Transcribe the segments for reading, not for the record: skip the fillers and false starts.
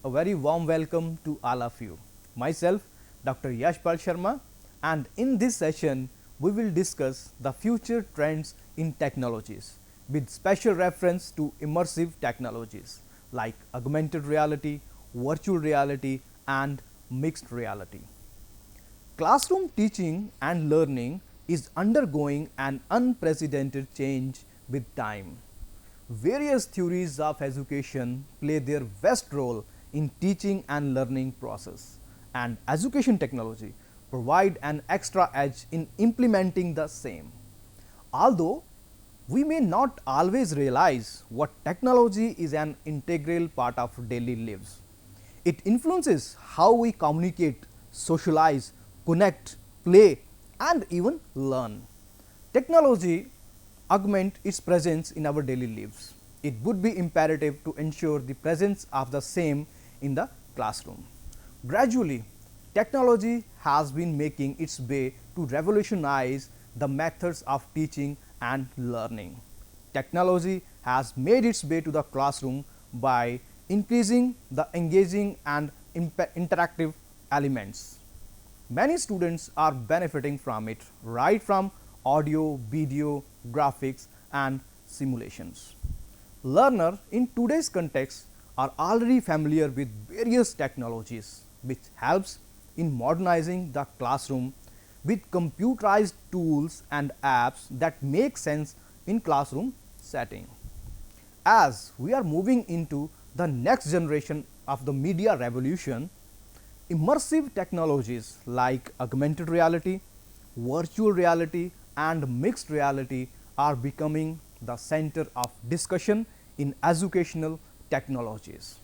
A very warm welcome to all of you. Myself, Dr. Yashpal Sharma, and in this session, we will discuss the future trends in technologies with special reference to immersive technologies like augmented reality, virtual reality, and mixed reality. Classroom teaching and learning is undergoing an unprecedented change with time. Various theories of education play their best role in teaching and learning process, and education technology provide an extra edge in implementing the same. Although we may not always realize what technology is an integral part of daily lives. It influences how we communicate, socialize, connect, play, and even learn. Technology augment its presence in our daily lives. It would be imperative to ensure the presence of the same in the classroom. Gradually, technology has been making its way to revolutionize the methods of teaching and learning. Technology has made its way to the classroom by increasing the engaging and interactive elements. Many students are benefiting from it, right from audio, video, graphics, and simulations. Learners in today's context are already familiar with various technologies, which helps in modernizing the classroom with computerized tools and apps that make sense in classroom setting. As we are moving into the next generation of the media revolution, immersive technologies like augmented reality, virtual reality, and mixed reality are becoming the center of discussion in educational technologies.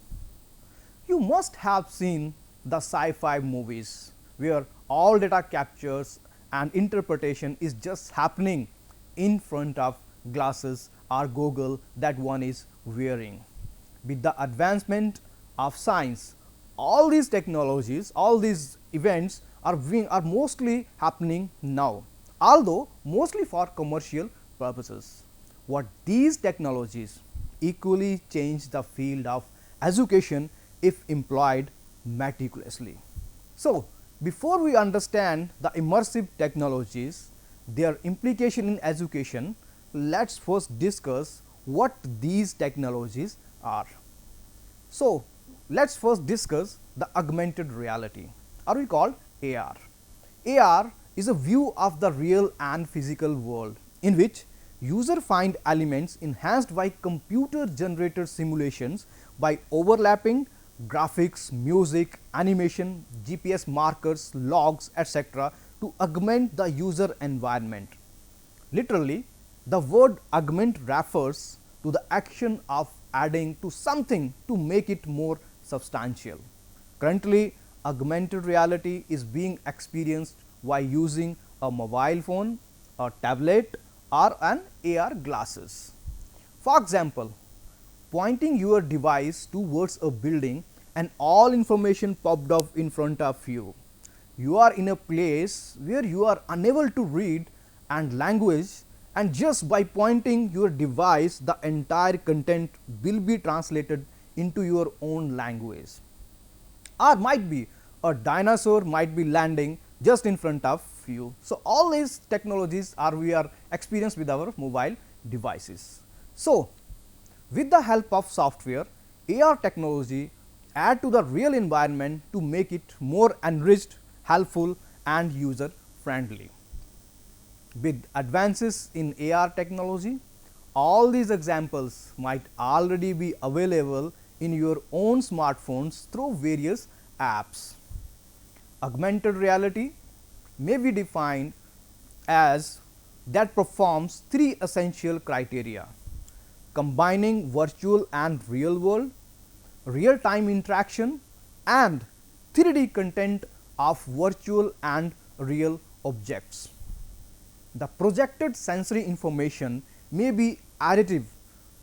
You must have seen the sci-fi movies where all data captures and interpretation is just happening in front of glasses or goggle that one is wearing. With the advancement of science, all these technologies, all these events are mostly happening now, although mostly for commercial purposes. What these technologies equally change the field of education if employed meticulously. So, before we understand the immersive technologies, their implication in education, let's first discuss what these technologies are. So, let's first discuss the augmented reality, or we call AR. AR is a view of the real and physical world in which user find elements enhanced by computer generated simulations by overlapping graphics, music, animation, GPS markers, logs, etc. to augment the user environment. Literally, the word augment refers to the action of adding to something to make it more substantial. Currently, augmented reality is being experienced by using a mobile phone, a tablet, or an AR glasses. For example, pointing your device towards a building and all information popped up in front of you. You are in a place where you are unable to read and language, and just by pointing your device the entire content will be translated into your own language. Or might be a dinosaur might be landing just in front of you. So, all these technologies are we are experienced with our mobile devices. So, with the help of software, AR technology add to the real environment to make it more enriched, helpful, and user friendly. With advances in AR technology, all these examples might already be available in your own smartphones through various apps. Augmented reality may be defined as that performs three essential criteria: combining virtual and real world, real time interaction, and 3D content of virtual and real objects. The projected sensory information may be additive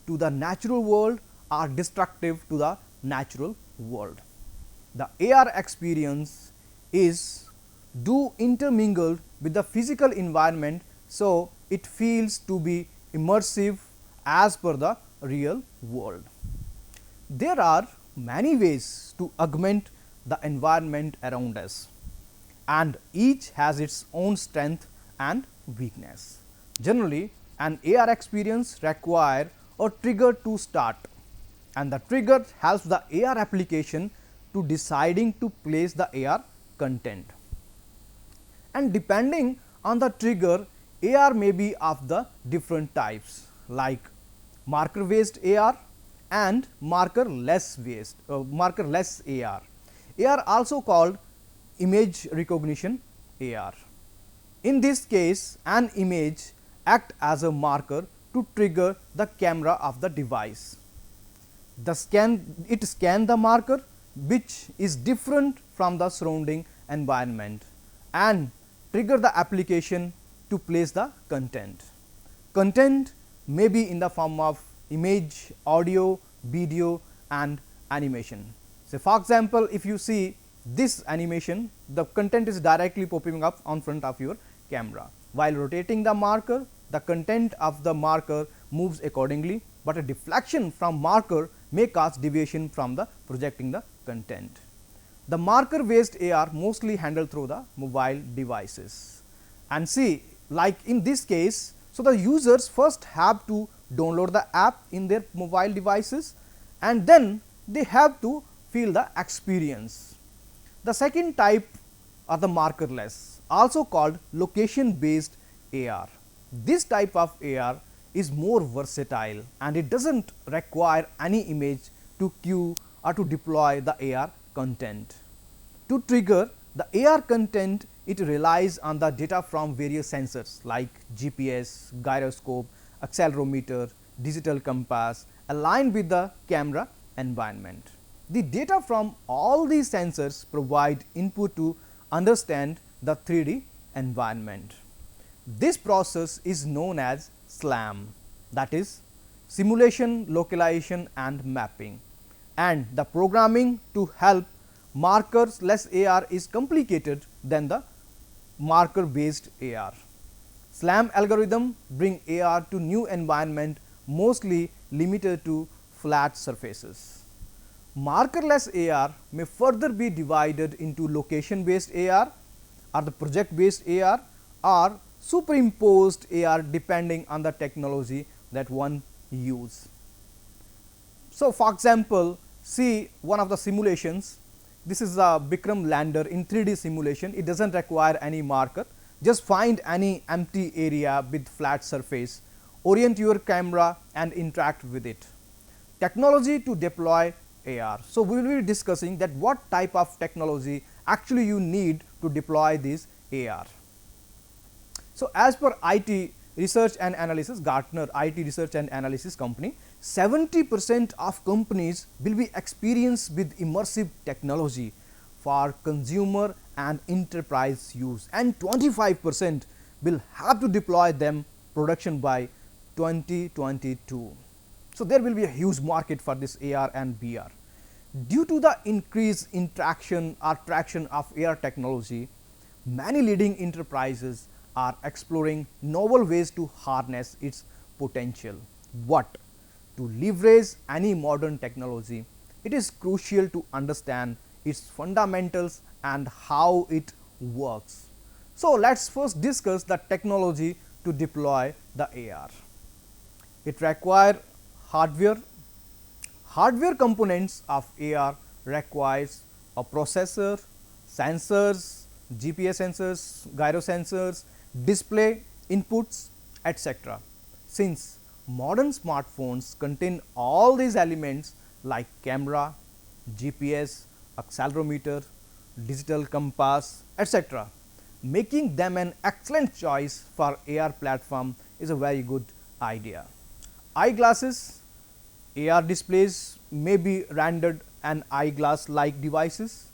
to the natural world or destructive to the natural world. The AR experience is do intermingled with the physical environment, so it feels to be immersive as per the real world. There are many ways to augment the environment around us, and each has its own strength and weakness. Generally, an AR experience requires a trigger to start, and the trigger helps the AR application to deciding to place the AR content. And depending on the trigger, AR may be of the different types like marker based AR and marker less AR. AR also called image recognition AR. In this case, an image acts as a marker to trigger the camera of the device. It scans the marker, which is different from the surrounding environment, and trigger the application to place the content. Content may be in the form of image, audio, video and animation. So, for example, if you see this animation, the content is directly popping up on front of your camera. While rotating the marker, the content of the marker moves accordingly, but a deflection from marker may cause deviation from the projecting the content. The marker based AR mostly handled through the mobile devices. And see, like in this case, so the users first have to download the app in their mobile devices, and then they have to feel the experience. The second type are the markerless, also called location based AR. This type of AR is more versatile and it does not require any image to queue or to deploy the AR content. To trigger the AR content, it relies on the data from various sensors like GPS, gyroscope, accelerometer, digital compass aligned with the camera environment. The data from all these sensors provide input to understand the 3D environment. This process is known as SLAM, that is simulation, localization and mapping, and the programming to help markers less AR is complicated than the marker based AR. SLAM algorithm bring AR to new environment, mostly limited to flat surfaces. Markerless AR may further be divided into location based AR or the project based AR or superimposed AR depending on the technology that one use. So, for example, see one of the simulations. This is a Bikram lander in 3D simulation. It does not require any marker. Just find any empty area with flat surface, orient your camera and interact with it. Technology to deploy AR. So, we will be discussing that what type of technology actually you need to deploy this AR. So, as per IT research and analysis, Gartner IT research and analysis company, 70% of companies will be experienced with immersive technology for consumer and enterprise use, and 25% will have to deploy them production by 2022. So, there will be a huge market for this AR and VR. Due to the increased interaction or traction of AR technology, many leading enterprises are exploring novel ways to harness its potential. What? To leverage any modern technology, it is crucial to understand its fundamentals and how it works. So, let us first discuss the technology to deploy the AR. It requires hardware. Hardware components of AR requires a processor, sensors, GPS sensors, gyro sensors, display inputs, etc. Since modern smartphones contain all these elements like camera, GPS, accelerometer, digital compass, etc., making them an excellent choice for AR platform is a very good idea. Eyeglasses, AR displays may be rendered an eyeglass like devices.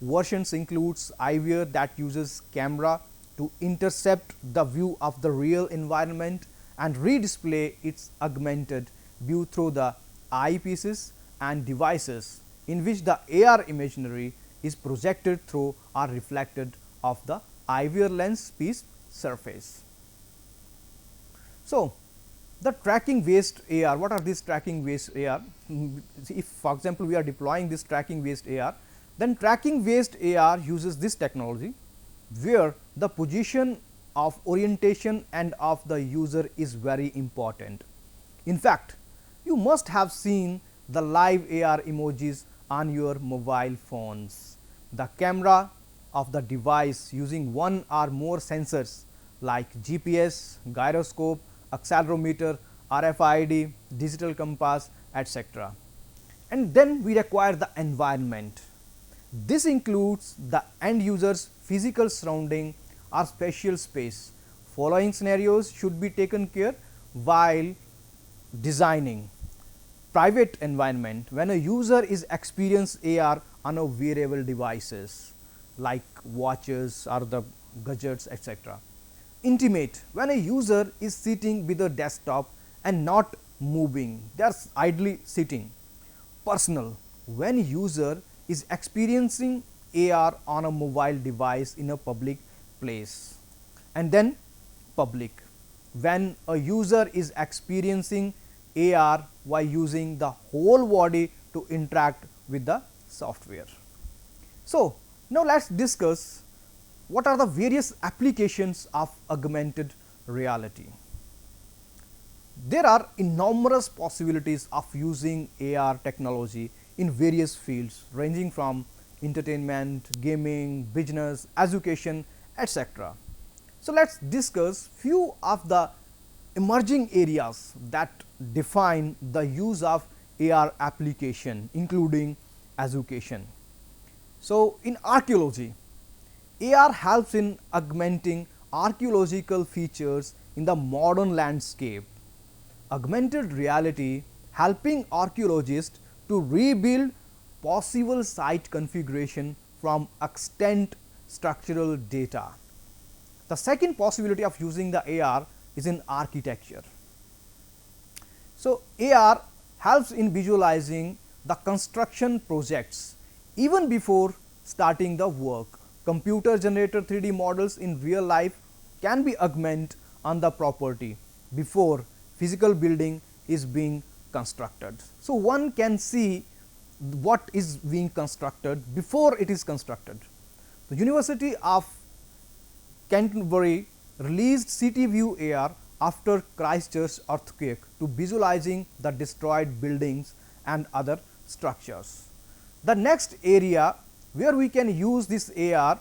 Versions includes eyewear that uses camera to intercept the view of the real environment and redisplay its augmented view through the eyepieces and devices in which the AR imagery is projected through or reflected off the eyewear lens piece surface. So, The tracking based AR, what are these tracking based AR? If for example, we are deploying this tracking based AR, then tracking based AR uses this technology where the position of orientation and of the user is very important. In fact, you must have seen the live AR emojis on your mobile phones. The camera of the device using one or more sensors like GPS, gyroscope, accelerometer, RFID, digital compass, etc. And then we require the environment. This includes the end user's physical surrounding or spatial space. Following scenarios should be taken care while designing. Private environment, when a user is experience AR on a wearable devices like watches or the gadgets, etc. Intimate, when a user is sitting with a desktop and not moving, they are idly sitting. Personal, when user is experiencing AR on a mobile device in a public place. And then public, when a user is experiencing AR while using the whole body to interact with the software. So, now let us discuss what are the various applications of augmented reality. There are enormous possibilities of using AR technology in various fields ranging from entertainment, gaming, business, education, etc. So, let us discuss few of the emerging areas that define the use of AR application, including education. So, in archaeology, AR helps in augmenting archaeological features in the modern landscape. Augmented reality helping archaeologists to rebuild possible site configuration from extant structural data. The second possibility of using the AR is in architecture. So, AR helps in visualizing the construction projects even before starting the work. Computer generated 3D models in real life can be augmented on the property before physical building is being constructed. So, one can see what is being constructed before it is constructed. The University of Canterbury released City View AR after Christchurch earthquake to visualizing the destroyed buildings and other structures. The next area where we can use this AR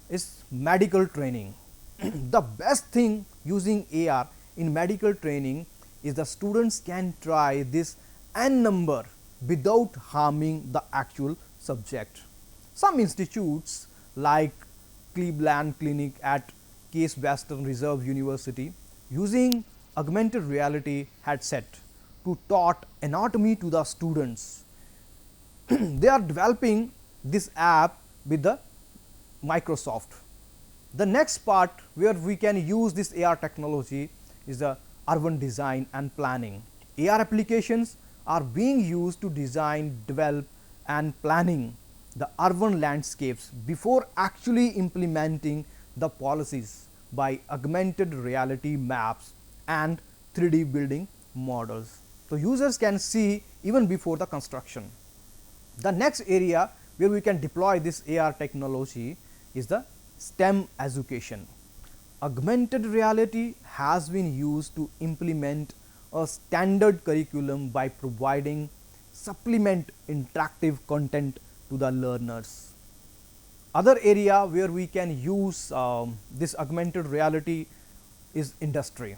is medical training. The best thing using AR in medical training is the students can try this n number without harming the actual subject. Some institutes like Cleveland Clinic at Case Western Reserve University using augmented reality headset to taught anatomy to the students. They are developing this app with the Microsoft. The next part where we can use this AR technology is the urban design and planning. AR applications are being used to design, develop and planning the urban landscapes before actually implementing the policies by augmented reality maps and 3D building models. So, users can see even before the construction. The next area where we can deploy this AR technology is the STEM education. Augmented reality has been used to implement a standard curriculum by providing supplement interactive content to the learners. Other area where we can use this augmented reality is industry.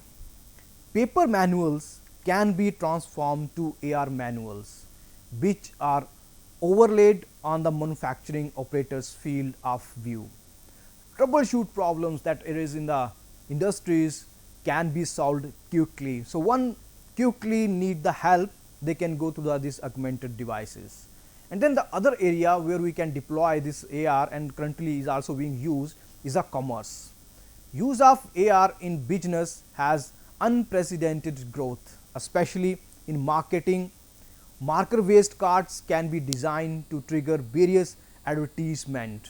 Paper manuals can be transformed to AR manuals, which are overlaid on the manufacturing operator's field of view. Troubleshoot problems that arise in the industries can be solved quickly. So, one quickly need the help, they can go to these augmented devices. And then the other area where we can deploy this AR and currently is also being used is a commerce. Use of AR in business has unprecedented growth, especially in marketing. Marker based cards can be designed to trigger various advertisement.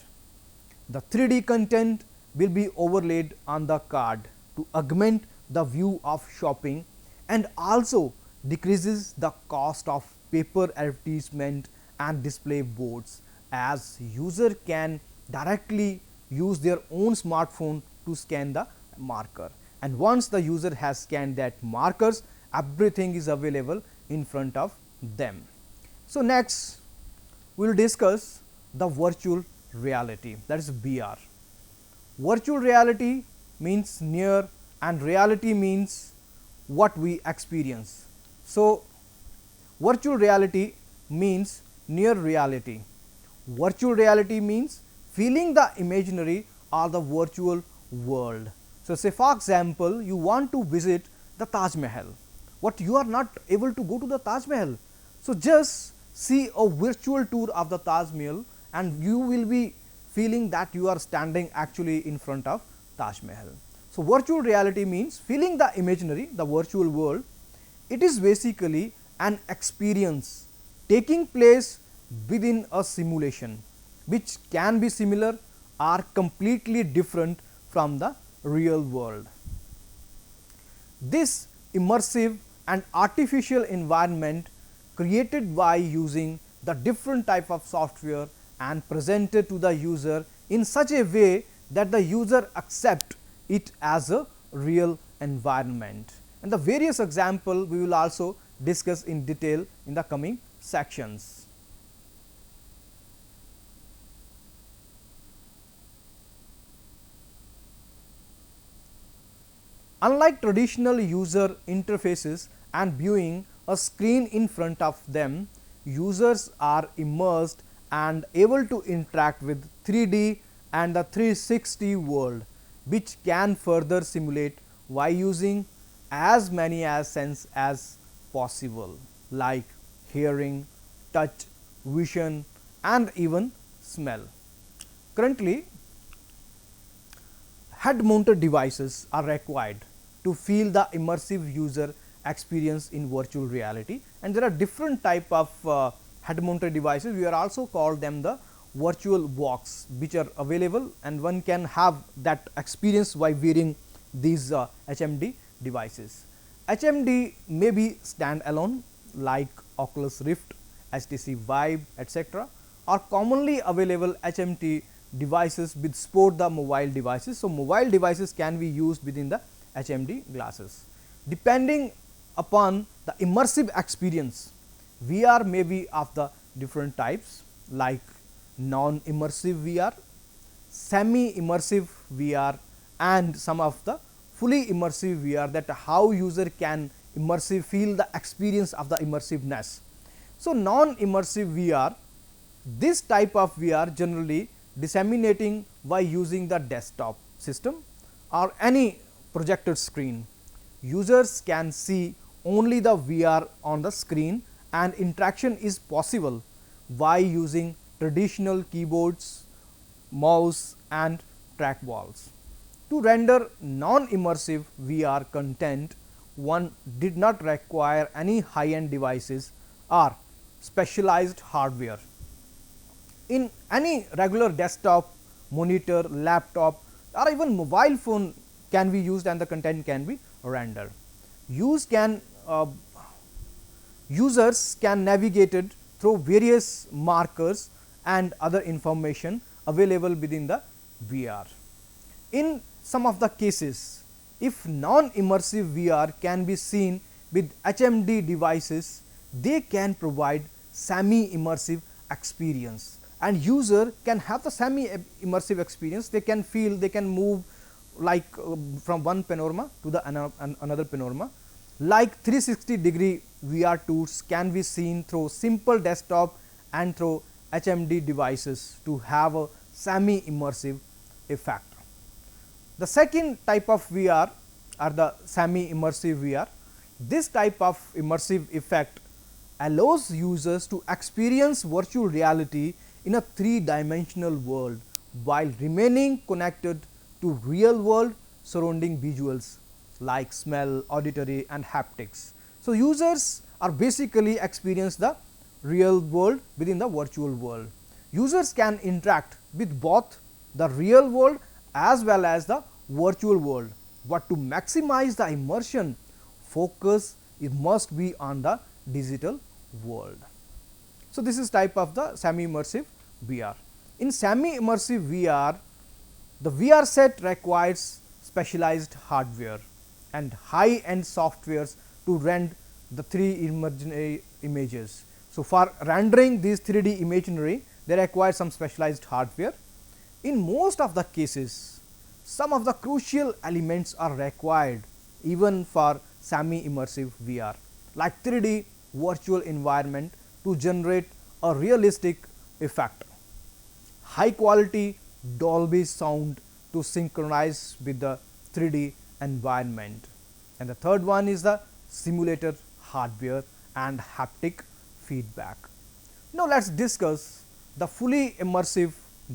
The 3D content will be overlaid on the card to augment the view of shopping and also decreases the cost of paper advertisement and display boards, as user can directly use their own smartphone to scan the marker, and once the user has scanned that markers, everything is available in front of them. So, next we will discuss the virtual reality, that is VR. Virtual reality means near and reality means what we experience. So, virtual reality means near reality. Virtual reality means feeling the imaginary or the virtual world. So, say for example, you want to visit the Taj Mahal, but you are not able to go to the Taj Mahal. So, just see a virtual tour of the Taj Mahal and you will be feeling that you are standing actually in front of Taj Mahal. So, virtual reality means feeling the imaginary, the virtual world. It is basically an experience taking place within a simulation, which can be similar or completely different from the real world. This immersive and artificial environment created by using the different type of software and presented to the user in such a way that the user accept it as a real environment, and the various example we will also discuss in detail in the coming sections. Unlike traditional user interfaces and viewing a screen in front of them, users are immersed and able to interact with 3D and the 360 world, which can further simulate by using as many as sense as possible, like hearing, touch, vision and even smell. Currently, head mounted devices are required to feel the immersive user experience in virtual reality, and there are different type of head mounted devices. We are also call them the virtual box, which are available and one can have that experience by wearing these HMD devices. HMD may be standalone like Oculus Rift, HTC Vive, etc., or commonly available HMD devices which support the mobile devices. So, mobile devices can be used within the HMD glasses. Depending upon the immersive experience, VR may be of the different types like non-immersive VR, semi-immersive VR and some of the fully immersive VR, that how user can immersive feel the experience of the immersiveness. So, non-immersive VR, this type of VR generally disseminating by using the desktop system or any projected screen. Users can see only the VR on the screen and interaction is possible by using traditional keyboards, mouse and trackballs. To render non-immersive VR content, one did not require any high-end devices or specialized hardware. In any regular desktop, monitor, laptop or even mobile phone can be used and the content can be rendered. Users can navigate it through various markers and other information available within the VR. In some of the cases, if non-immersive VR can be seen with HMD devices, they can provide semi-immersive experience, and user can have the semi-immersive experience. They can feel, they can move like from one panorama to the another panorama. Like 360-degree VR tours can be seen through simple desktop and through HMD devices to have a semi-immersive effect. The second type of VR are the semi-immersive VR. This type of immersive effect allows users to experience virtual reality in a three-dimensional world while remaining connected to real world surrounding visuals like smell, auditory and haptics. So, users are basically experience the real world within the virtual world. Users can interact with both the real world as well as the virtual world, but to maximize the immersion, focus it must be on the digital world. So, this is type of the semi immersive VR. In semi immersive VR, the VR set requires specialized hardware and high end softwares to render the 3 imaginary images. So, for rendering these 3D imaginary, they require some specialized hardware. In most of the cases, some of the crucial elements are required even for semi immersive VR, like 3D virtual environment to generate a realistic effect, high quality Dolby sound to synchronize with the 3D environment, and the third one is the simulator hardware and haptic feedback. Now, let us discuss the fully immersive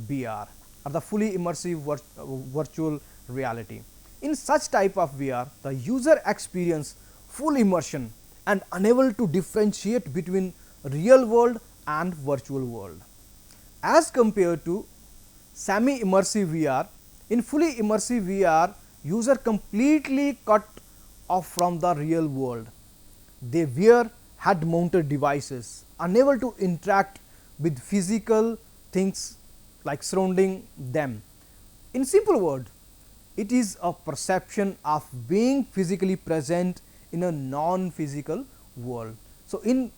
VR or the fully immersive virtual reality. In such type of VR, the user experience full immersion and unable to differentiate between real world and virtual world. As compared to semi immersive VR, in fully immersive VR, user completely cut off from the real world. They wear head mounted devices, unable to interact with physical things like surrounding them. In simple word, it is a perception of being physically present in a non-physical world. So, in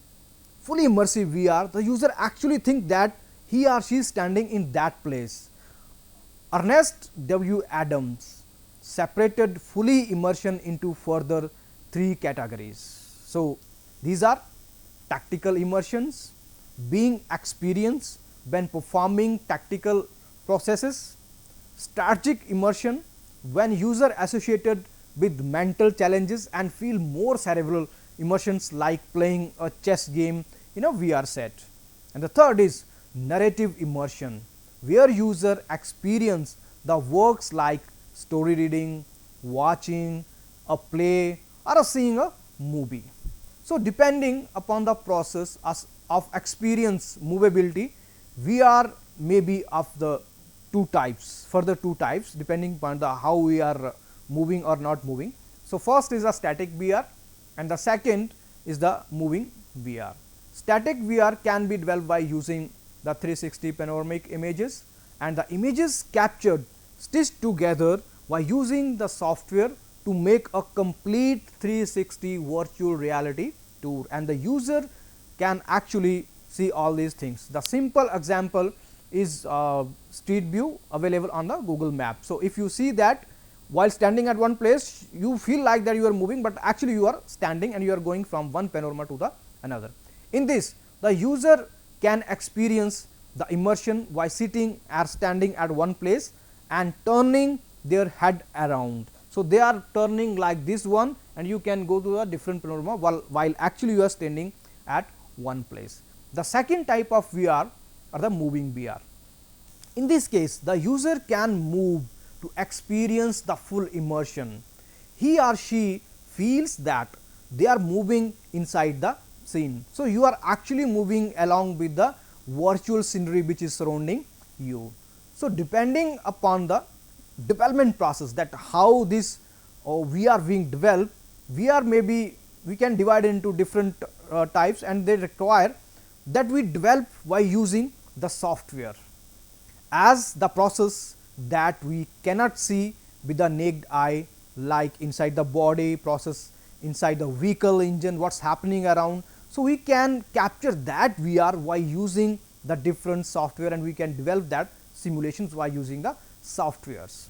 fully immersive VR, the user actually think that he or she is standing in that place. Ernest W. Adams separated fully immersion into further 3 categories. So, these are tactical immersions, being experienced when performing tactical processes, strategic immersion when user associated with mental challenges and feel more cerebral immersions like playing a chess game in a VR set, and the third is narrative immersion where user experience the works like story reading, watching a play or seeing a movie. So, depending upon the process of experience movability, VR may be of the 2 types, further 2 types depending upon the how we are moving or not moving. So, first is a static VR and the second is the moving VR. Static VR can be developed by using the 360 panoramic images, and the images captured stitched together by using the software to make a complete 360 virtual reality tour, and the user can actually see all these things. The simple example is Street View available on the Google Map. So, if you see that while standing at one place, you feel like that you are moving, but actually you are standing and you are going from one panorama to the another. In this, the user can experience the immersion by sitting or standing at one place and turning their head around. So, they are turning like this one and you can go to a different panorama while actually you are standing at one place. The second type of VR are the moving VR. In this case, the user can move to experience the full immersion. He or she feels that they are moving inside the scene. So, you are actually moving along with the virtual scenery which is surrounding you. So, depending upon the development process, that how this VR being developed, VR may be, we can divide into different types, and they require that we develop by using the software as the process that we cannot see with the naked eye, like inside the body process, inside the vehicle engine, what is happening around. So, we can capture that VR by using the different software, and we can develop that simulations by using the softwares.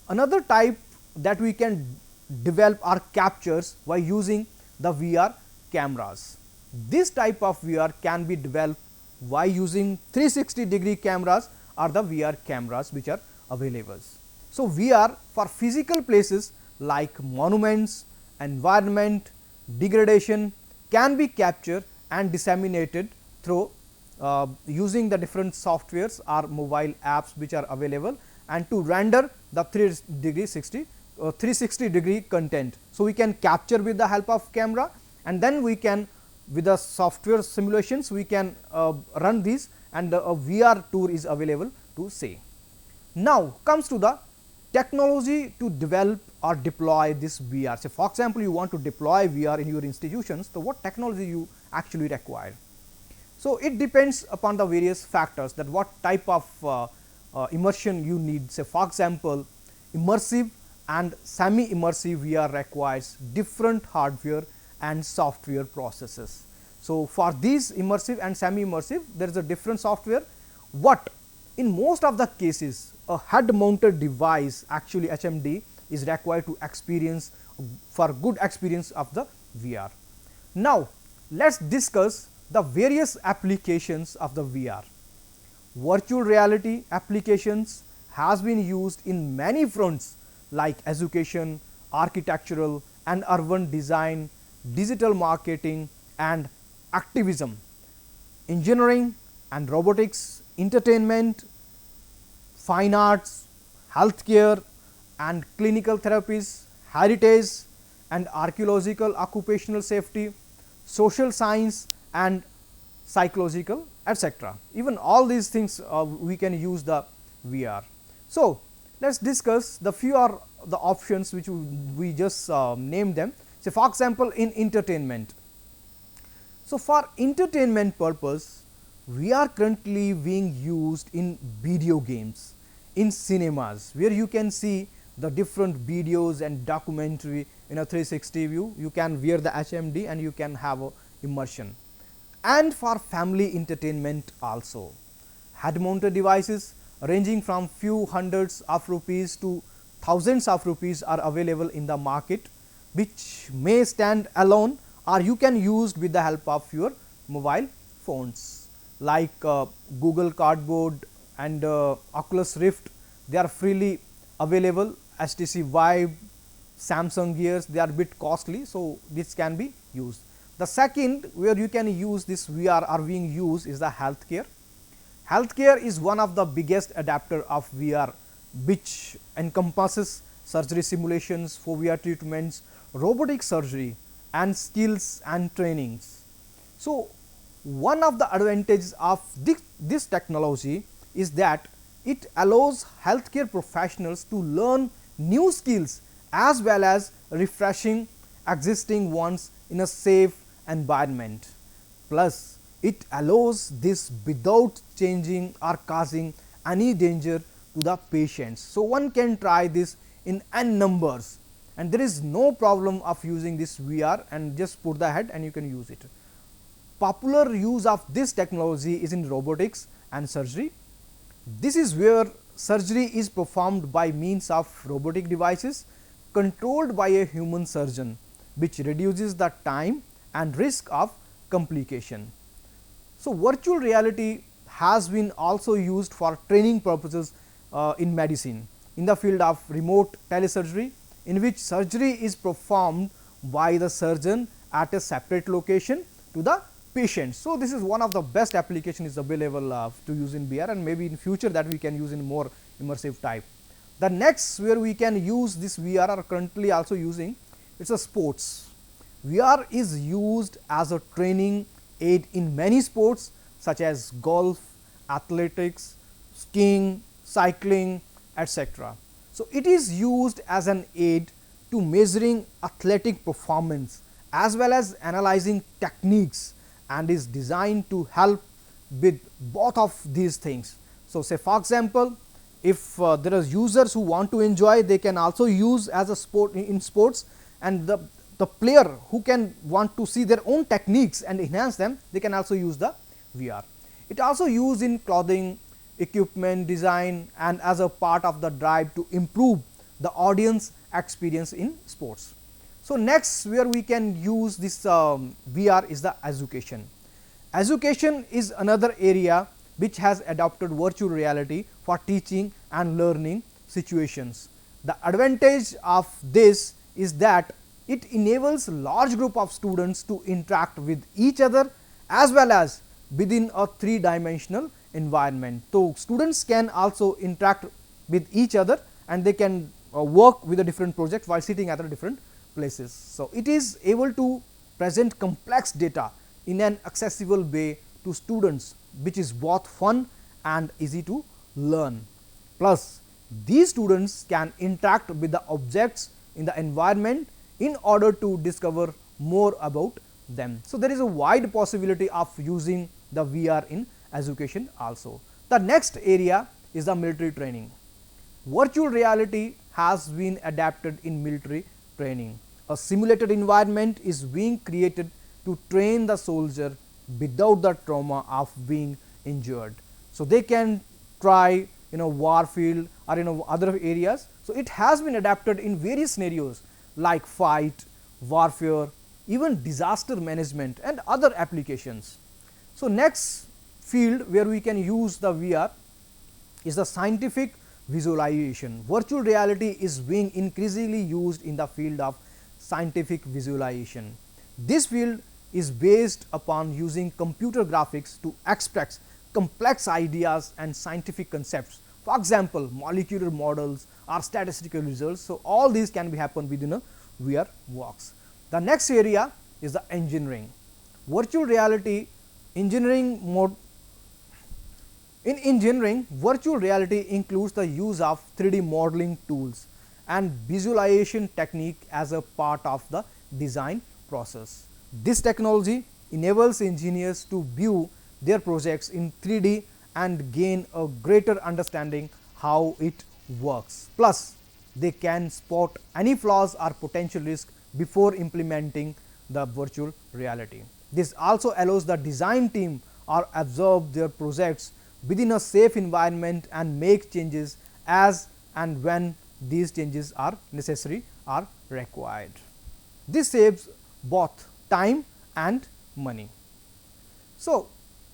Another type that we can develop or captures by using the VR cameras. This type of VR can be developed by using 360-degree cameras or the VR cameras which are available. So, VR for physical places like monuments, environment, degradation can be captured and disseminated through using the different softwares or mobile apps which are available, and to render the 360-degree content. So, we can capture with the help of camera, and then we can with the software simulations we can run these, and a VR tour is available to see. Now, comes to the technology to develop or deploy this VR. So, for example, you want to deploy VR in your institutions, so what technology you actually require? So, it depends upon the various factors, that what type of immersion you need. Say for example, immersive and semi immersive VR requires different hardware and software processes. So, for these immersive and semi immersive, there is a different software. What in most of the cases, a head mounted device, actually HMD, is required to experience for good experience of the VR. Now, let us discuss the various applications of the VR. Virtual reality applications has been used in many fronts like education, architectural and urban design, digital marketing and activism, engineering and robotics, entertainment, fine arts, healthcare and clinical therapies, heritage and archaeological, occupational safety, social science and psychological, etc. Even all these things we can use the VR. So, let us discuss the few are the options which we just named them. So, for example, in entertainment. So, for entertainment purpose, we are currently being used in video games, in cinemas, where you can see the different videos and documentary in a 360 view. You can wear the HMD and you can have a immersion. And for family entertainment also, head mounted devices ranging from few hundreds of rupees to thousands of rupees are available in the market, which may stand alone or you can use with the help of your mobile phones like Google Cardboard and Oculus Rift. They are freely available. HTC Vive, Samsung Gears, they are a bit costly, so this can be used. The second where you can use this VR are being used is the healthcare. Healthcare is one of the biggest adapter of VR, which encompasses surgery simulations, phobia treatments, robotic surgery and skills and trainings. So, one of the advantages of this technology is that it allows healthcare professionals to learn new skills as well as refreshing existing ones in a safe environment. Plus, it allows this without changing or causing any danger to the patients. So, one can try this in n numbers and there is no problem of using this VR and just put the head and you can use it. Popular use of this technology is in robotics and surgery. This is where surgery is performed by means of robotic devices controlled by a human surgeon, which reduces the time and risk of complication. So, virtual reality has been also used for training purposes in medicine in the field of remote telesurgery, in which surgery is performed by the surgeon at a separate location to the patient. So, this is one of the best application is available to use in VR and maybe in future that we can use in more immersive type. The next where we can use this VR are currently also using, it is a sports. VR is used as a training aid in many sports such as golf, athletics, skiing, cycling, etc. So, it is used as an aid to measuring athletic performance as well as analyzing techniques and is designed to help with both of these things. So, say for example, if there are users who want to enjoy, they can also use as a sport in sports, and the player who can want to see their own techniques and enhance them, they can also use the VR. It also used in clothing, equipment design and as a part of the drive to improve the audience experience in sports. So, next where we can use this VR is the education. Education is another area which has adopted virtual reality for teaching and learning situations. The advantage of this is that it enables large group of students to interact with each other as well as within a 3-dimensional environment. So, students can also interact with each other and they can work with a different project while sitting at a different places. So, it is able to present complex data in an accessible way to students, which is both fun and easy to learn. Plus, These students can interact with the objects in the environment in order to discover more about them. So, there is a wide possibility of using the VR in education also. The next area is the military training. Virtual reality has been adapted in military training. A simulated environment is being created to train the soldier without the trauma of being injured. So, they can try warfield or other areas. So, it has been adapted in various scenarios like fight, warfare, even disaster management and other applications. So, next field where we can use the VR is the scientific visualization. Virtual reality is being increasingly used in the field of scientific visualization. This field is based upon using computer graphics to express complex ideas and scientific concepts. For example, molecular models or statistical results. So, all these can be happen within a VR box. The next area is the engineering. Virtual reality engineering mode. In engineering, virtual reality includes the use of 3D modeling tools and visualization technique as a part of the design process. This technology enables engineers to view their projects in 3D and gain a greater understanding how it works. Plus, they can spot any flaws or potential risk before implementing the virtual reality. This also allows the design team or observe their projects within a safe environment and make changes as and when these changes are necessary or required. This saves both time and money. So,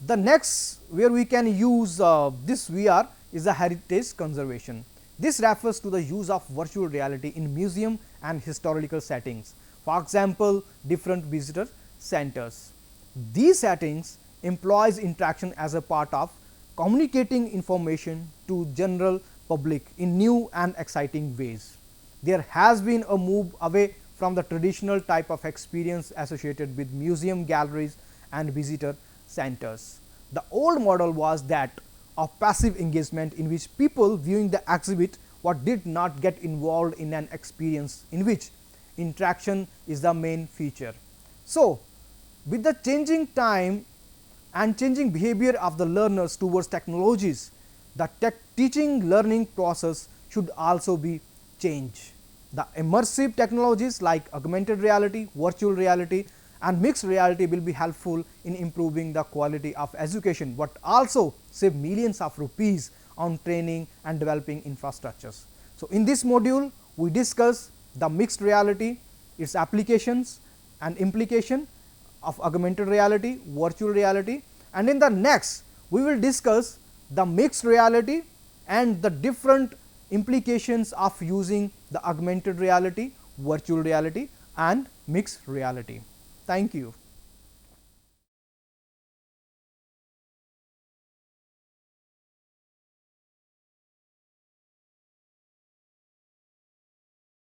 the next where we can use this VR is the heritage conservation. This refers to the use of virtual reality in museum and historical settings. For example, different visitor centers. These settings employs interaction as a part of communicating information to general public in new and exciting ways. There has been a move away from the traditional type of experience associated with museum galleries and visitor centers. The old model was that of passive engagement in which people viewing the exhibit did not get involved in an experience in which interaction is the main feature. So, with the changing time and changing behavior of the learners towards technologies, the teaching learning process should also be changed. The immersive technologies like augmented reality, virtual reality and mixed reality will be helpful in improving the quality of education, but also save millions of rupees on training and developing infrastructures. So, in this module we discuss the mixed reality, its applications and implication of augmented reality, virtual reality, and in the next we will discuss the mixed reality and the different implications of using the augmented reality, virtual reality and mixed reality. Thank you.